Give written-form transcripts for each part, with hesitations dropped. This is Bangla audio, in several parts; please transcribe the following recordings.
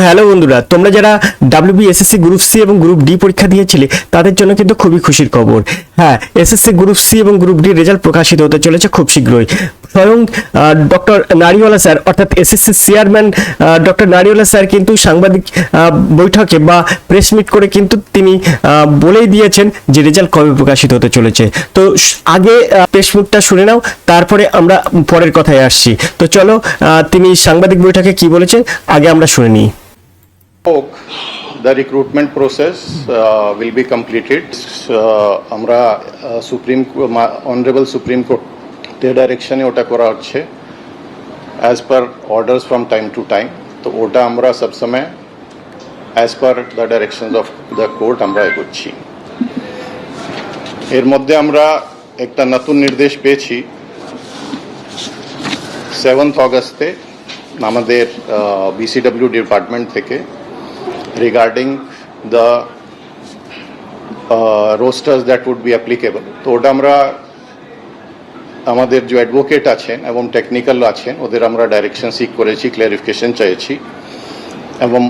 হ্যালো বন্ধুরা, তোমরা যারা WBSSC গ্রুপ সি এবং গ্রুপ ডি পরীক্ষা দিয়েছিলে তাদের জন্য কিন্তু খুবই খুশির খবর। হ্যাঁ, এসএসসি গ্রুপ সি এবং গ্রুপ ডি রেজাল্ট প্রকাশিত হতে চলেছে খুব শীঘ্রই। স্বয়ং ডক্টর নারিওয়ালা স্যার অর্থাৎ এসএসসি চেয়ারম্যান ডক্টর নারিওয়ালা স্যার কিন্তু সাংবাদিক বৈঠকে বা প্রেস মিট করে কিন্তু তিনি বলেই দিয়েছেন যে রেজাল্ট কবে প্রকাশিত হতে চলেছে। তো আগে প্রেস মিটটা শুনে নাও, তারপরে আমরা পরের কথায় আসছি। তো চলো তিনি সাংবাদিক বৈঠকে কি বলেছেন আগে আমরা শুনে নিই। The recruitment process will be completed. আমরা Honorable Supreme Court their direction এ ওটা করা হচ্ছে as per orders from time to time. তো ওটা আমরা সব সময় as per the directions of the court আমরা এগোচ্ছি। এর মধ্যে আমরা একটা নতুন নির্দেশ পেয়েছি 7th অগস্টে আমাদের BCW ডিপার্টমেন্ট থেকে regarding the rosters that would be applicable. তো ওটা আমরা আমাদের যে অ্যাডভোকেট আছেন এবং টেকনিক্যাল আছেন ওদের আমরা ডাইরেকশন সিক করেছি, ক্লারিফিকেশন চাইছি এবং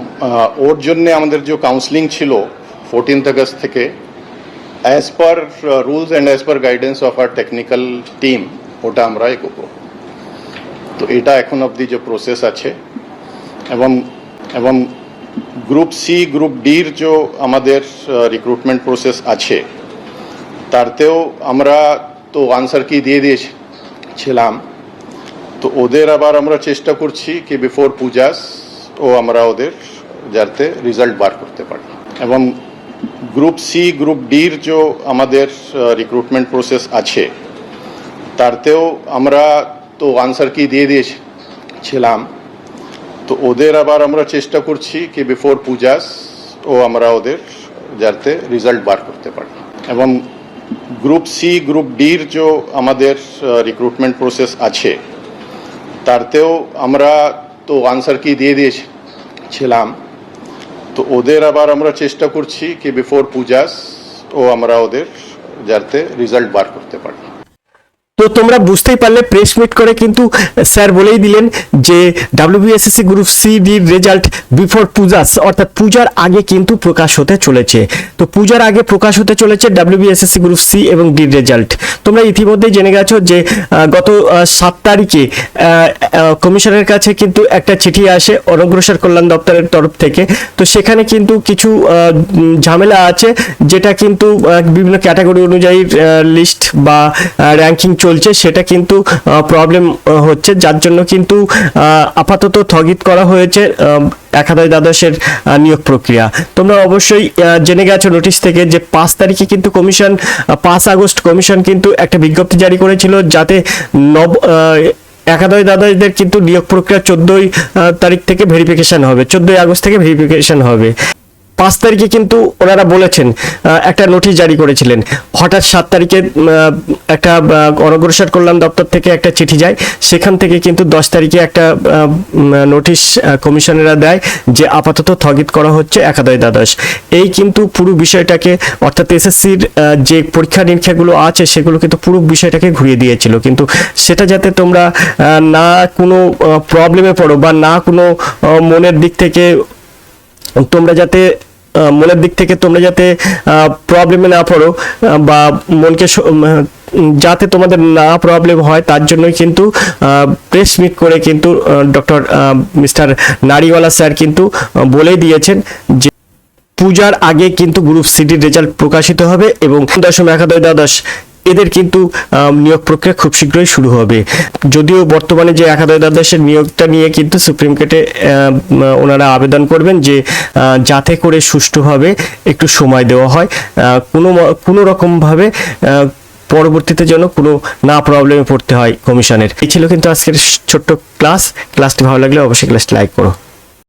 ওর জন্য আমাদের যে কাউন্সেলিং ছিল 14th আগস্ট থেকে as per rules and as per guidance of our technical team ওটা আমরা এগোবো। তো এটা এখন অবধি যে প্রসেস আছে এবং গ্রুপ সি গ্রুপ ডির যে আমাদের রিক্রুটমেন্ট প্রসেস আছে তারতেও আমরা তো আনসার কি দিয়ে দিয়েছিলাম। তো ওদের আবার আমরা চেষ্টা করছি কি বিফোর পূজাস ও আমরা ওদের যাতে রেজাল্ট বার করতে পারি এবং গ্রুপ সি গ্রুপ ডির যে আমাদের রিক্রুটমেন্ট প্রসেস আছে তারতেও আমরা তো আনসার কি দিয়ে দিয়েছিলাম। তো ওদের আবার আমরা চেষ্টা করছি কি বিফোর পূজাস ও আমরা ওদের যাতে রেজাল্ট বার করতে পারি এবং গ্রুপ সি গ্রুপ ডির যে আমাদের রিক্রুটমেন্ট প্রসেস আছে তারতেও আমরা তো আনসার কি দিয়ে দিয়েছিলাম। তো ওদের আবার আমরা চেষ্টা করছি কি বিফোর পূজাস ও আমরা ওদের যাতে রেজাল্ট বার করতে পারি। তো তোমরা বুঝতেই পারলে প্রেস মিট করে কিন্তু স্যার বলেই দিলেন যে WBSSC গ্রুপ সি ডির রেজাল্ট বিফোর পূজাস অর্থাৎ পূজার আগে কিন্তু প্রকাশ হতে চলেছে। তো পূজার আগে প্রকাশ হতে চলেছে WBSSC গ্রুপ সি এবং ডির রেজাল্ট। তোমরা ইতিমধ্যেই জেনে গেছো যে গত 7 তারিখে কমিশনের কাছে কিন্তু একটা চিঠি আসে অনগ্রসর কল্যাণ দপ্তরের তরফ থেকে। তো সেখানে কিন্তু কিছু ঝামেলা আছে যেটা কিন্তু বিভিন্ন ক্যাটাগরি অনুযায়ী লিস্ট বা র্যাঙ্কিং চলছে, সেটা কিন্তু প্রবলেম হচ্ছে, যার জন্য কিন্তু আপাতত স্থগিত করা হয়েছে একাদশ দ্বাদশের নিয়োগ প্রক্রিয়া। তোমরা অবশ্যই জেনে গেছো নোটিশ থেকে যে 5 তারিখে কিন্তু কমিশন 5 আগস্ট কমিশন কিন্তু একটা বিজ্ঞপ্তি জারি করেছিল যাতে একাদশ দ্বাদশদের কিন্তু নিয়োগ প্রক্রিয়া 14 তারিখ থেকে ভেরিফিকেশন হবে, 14 আগস্ট থেকে ভেরিফিকেশন হবে। 5 তারিখে কিন্তু ওনারা বলেছেন একটা নোটিশ জারি করেছিলেন। হঠাৎ 7 তারিখে একটা অনগ্রসর কল্যাণ দপ্তর থেকে একটা চিঠি যায়, সেখান থেকে কিন্তু 10 তারিখে একটা নোটিশ কমিশনেরা দেয় যে আপাতত স্থগিত করা হচ্ছে একাদশ দ্বাদশ। এই কিন্তু পুরো বিষয়টাকে অর্থাৎ এসএসসির যে পরীক্ষা নিরীক্ষাগুলো আছে সেগুলো কিন্তু পুরো বিষয়টাকে ঘুরিয়ে দিয়েছিল। কিন্তু সেটা যাতে তোমরা না কোনো প্রবলেমে পড়ো বা না কোনো মনের দিক থেকে তোমরা যাতে প্রবলেমে না পড়ো বা মনকে যাতে তোমাদের না প্রবলেম হয় তার জন্যই কিন্তু প্রেস মিট করে কিন্তু ডক্টর মিস্টার নারিওয়ালা স্যার কিন্তু বলে দিয়েছেন যে পূজার আগে কিন্তু গ্রুপ সিটির রেজাল্ট প্রকাশিত হবে এবং দশম একাদশ দ্বাদশ এদের কিন্তু নিয়োগ প্রক্রিয়া খুব শীঘ্রই শুরু হবে। যদিও বর্তমানে যে একাদশ দ্বাদশের নিয়োগটা নিয়ে কিন্তু সুপ্রিম কোর্টে ওনারা আবেদন করবেন যে যাতে করে সুষ্ঠুভাবে একটু সময় দেওয়া হয়, কোনো রকমভাবে পরবর্তীতে যেন কোনো না প্রবলেমে পড়তে হয় কমিশনের। এই ছিল কিন্তু আজকের ছোট্ট ক্লাসটি ভালো লাগলে অবশ্যই ক্লাসটি লাইক করো।